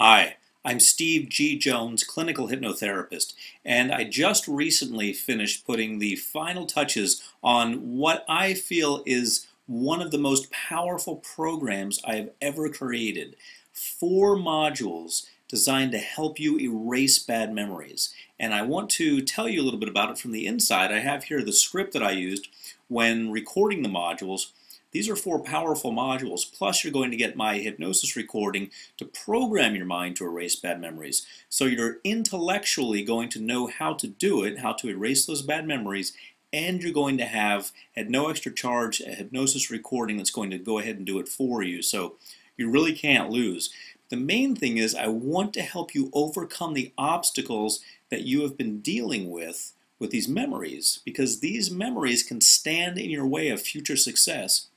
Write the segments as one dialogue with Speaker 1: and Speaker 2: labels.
Speaker 1: Hi, I'm Steve G. Jones, clinical hypnotherapist, and I just recently finished putting the final touches on what I feel is one of the most powerful programs I have ever created. 4 modules designed to help you erase bad memories. And I want to tell you a little bit about it from the inside. I have here the script that I used when recording the modules. These are 4 powerful modules, plus you're going to get my hypnosis recording to program your mind to erase bad memories. So you're intellectually going to know how to do it, how to erase those bad memories, and you're going to have, at no extra charge, a hypnosis recording that's going to go ahead and do it for you. So you really can't lose. The main thing is I want to help you overcome the obstacles that you have been dealing with these memories, because these memories can stand in your way of future success.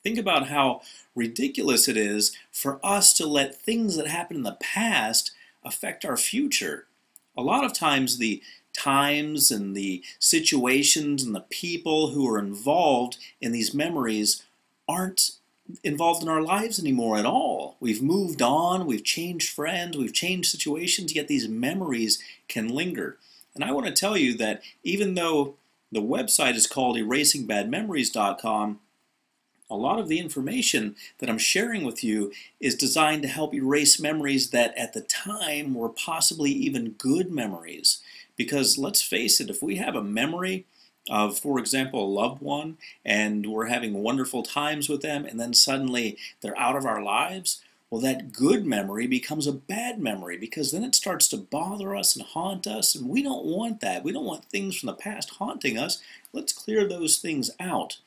Speaker 1: Think about how ridiculous it is for us to let things that happened in the past affect our future. A lot of times the times and the situations and the people who are involved in these memories aren't involved in our lives anymore at all. We've moved on, we've changed friends, we've changed situations, yet these memories can linger. And I want to tell you that even though the website is called erasingbadmemories.com, a lot of the information that I'm sharing with you is designed to help erase memories that at the time were possibly even good memories. Because let's face it, if we have a memory of, for example, a loved one, and we're having wonderful times with them, and then suddenly they're out of our lives, well, that good memory becomes a bad memory, because then it starts to bother us and haunt us, and we don't want that. We don't want things from the past haunting us. Let's clear those things out.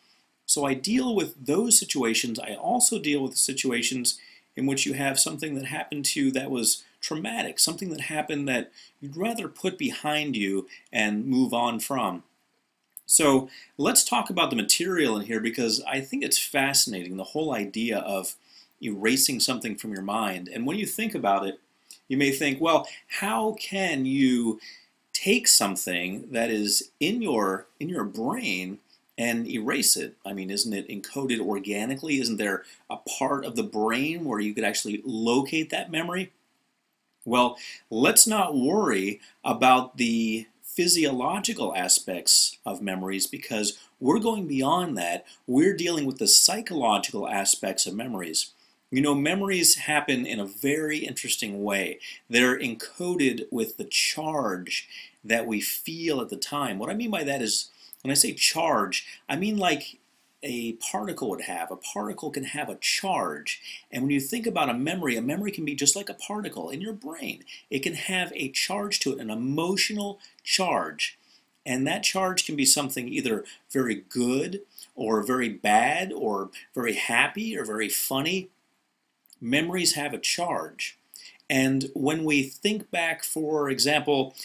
Speaker 1: So I deal with those situations. I also deal with situations in which you have something that happened to you that was traumatic, something that happened that you'd rather put behind you and move on from. So let's talk about the material in here, because I think it's fascinating, the whole idea of erasing something from your mind. And when you think about it, you may think, well, how can you take something that is in your brain and erase it? I mean, isn't it encoded organically? Isn't there a part of the brain where you could actually locate that memory? Well, let's not worry about the physiological aspects of memories, because we're going beyond that. We're dealing with the psychological aspects of memories. You know, memories happen in a very interesting way. They're encoded with the charge that we feel at the time. What I mean by that is, when I say charge, I mean like a particle would have. A particle can have a charge. And when you think about a memory can be just like a particle in your brain. It can have a charge to it, an emotional charge. And that charge can be something either very good or very bad or very happy or very funny. Memories have a charge. And when we think back, for example,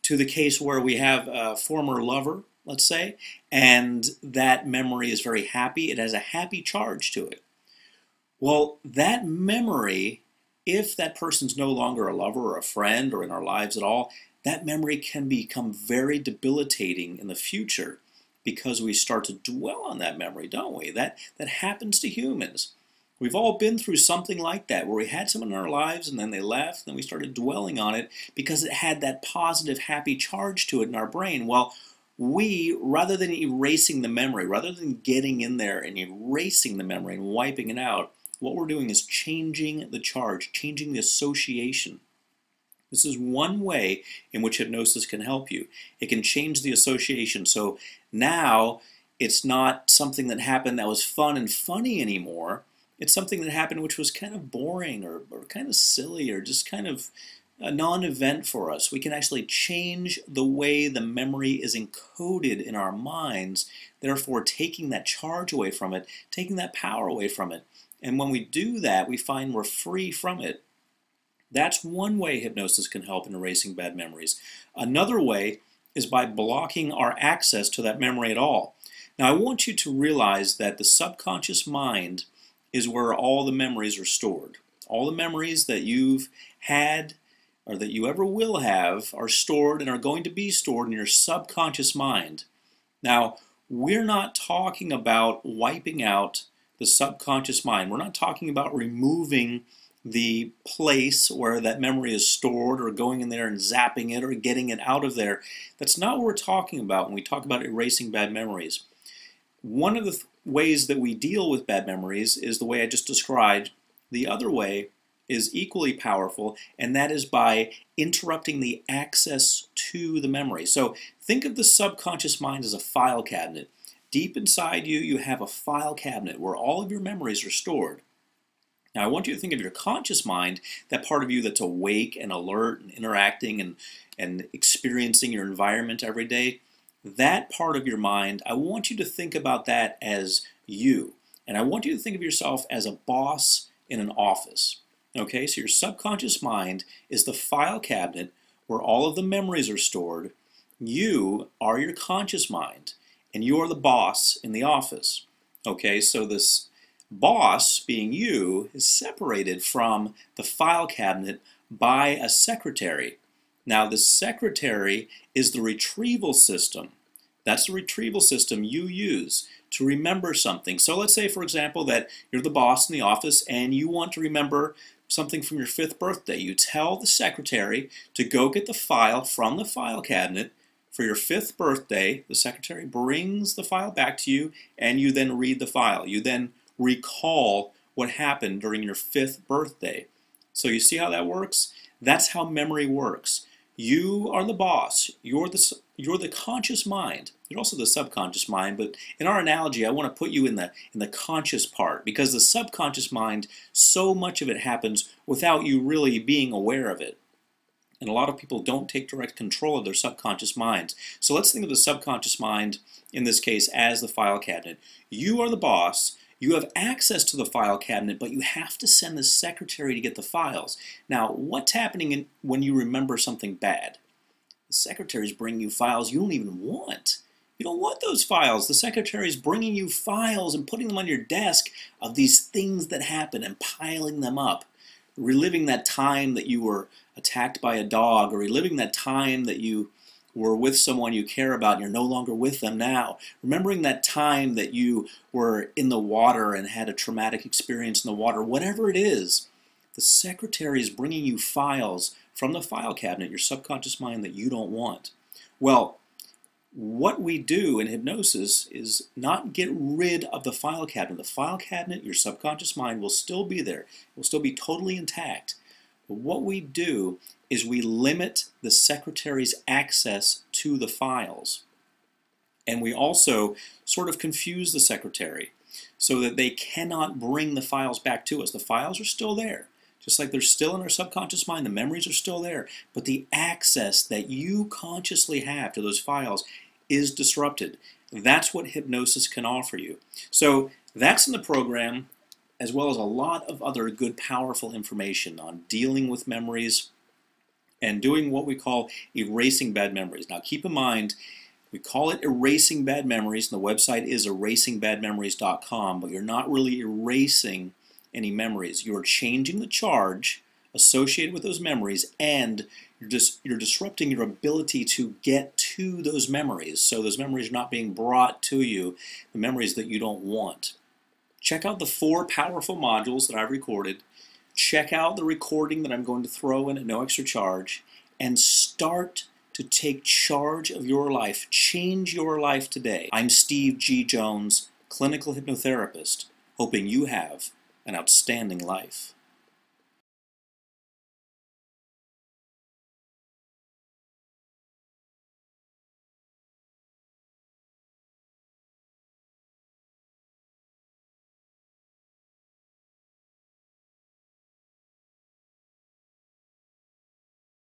Speaker 1: to the case where we have a former lover, let's say, and that memory is very happy, it has a happy charge to it. Well, that memory, if that person's no longer a lover or a friend or in our lives at all, that memory can become very debilitating in the future, because we start to dwell on that memory, don't we? That happens to humans. We've all been through something like that, where we had someone in our lives and then they left, and then we started dwelling on it because it had that positive, happy charge to it in our brain. Well, we, rather than erasing the memory, rather than getting in there and erasing the memory and wiping it out, what we're doing is changing the charge, changing the association. This is one way in which hypnosis can help you. It can change the association. So now it's not something that happened that was fun and funny anymore. It's something that happened which was kind of boring or kind of silly or just kind of a non-event for us. We can actually change the way the memory is encoded in our minds, therefore taking that charge away from it, taking that power away from it. And when we do that, we find we're free from it. That's one way hypnosis can help in erasing bad memories. Another way is by blocking our access to that memory at all. Now, I want you to realize that the subconscious mind is where all the memories are stored. All the memories that you've had or that you ever will have are stored and are going to be stored in your subconscious mind. Now, we're not talking about wiping out the subconscious mind. We're not talking about removing the place where that memory is stored, or going in there and zapping it or getting it out of there. That's not what we're talking about when we talk about erasing bad memories. One of the ways that we deal with bad memories is the way I just described. The other way is equally powerful, and that is by interrupting the access to the memory. So think of the subconscious mind as a file cabinet. Deep inside you, you have a file cabinet where all of your memories are stored. Now, I want you to think of your conscious mind, that part of you that's awake and alert and interacting and experiencing your environment every day. That part of your mind, I want you to think about that as you. And I want you to think of yourself as a boss in an office. Okay, so your subconscious mind is the file cabinet where all of the memories are stored. You are your conscious mind, and you are the boss in the office. Okay, so this boss, being you, is separated from the file cabinet by a secretary. Now, the secretary is the retrieval system. That's the retrieval system you use to remember something. So let's say, for example, that you're the boss in the office and you want to remember something from your 5th birthday. You tell the secretary to go get the file from the file cabinet for your 5th birthday. The secretary brings the file back to you, and you then read the file. You then recall what happened during your 5th birthday. So you see how that works? That's how memory works. You are the boss. You're the conscious mind. You're also the subconscious mind, but in our analogy, I want to put you in the conscious part, because the subconscious mind, so much of it happens without you really being aware of it. And a lot of people don't take direct control of their subconscious minds. So let's think of the subconscious mind, in this case, as the file cabinet. You are the boss. You have access to the file cabinet, but you have to send the secretary to get the files. Now, what's happening when you remember something bad? The secretary's bringing you files you don't even want. You don't want those files. The secretary's bringing you files and putting them on your desk of these things that happen and piling them up. Reliving that time that you were attacked by a dog, or reliving that time that you were with someone you care about and you're no longer with them now. Remembering that time that you were in the water and had a traumatic experience in the water. Whatever it is, the secretary is bringing you files from the file cabinet, your subconscious mind, that you don't want. Well, what we do in hypnosis is not get rid of the file cabinet. The file cabinet, your subconscious mind, will still be there. It will still be totally intact. But what we do is we limit the secretary's access to the files. And we also sort of confuse the secretary so that they cannot bring the files back to us. The files are still there. Just like they're still in our subconscious mind, the memories are still there. But the access that you consciously have to those files is disrupted. That's what hypnosis can offer you. So that's in the program, as well as a lot of other good, powerful information on dealing with memories and doing what we call erasing bad memories. Now keep in mind, we call it erasing bad memories, and the website is erasingbadmemories.com, but you're not really erasing any memories. You're changing the charge associated with those memories, and you're disrupting your ability to get to those memories. So those memories are not being brought to you, the memories that you don't want. Check out the 4 powerful modules that I've recorded. Check out the recording that I'm going to throw in at no extra charge, and start to take charge of your life. Change your life today. I'm Steve G. Jones, clinical hypnotherapist, hoping you have an outstanding life.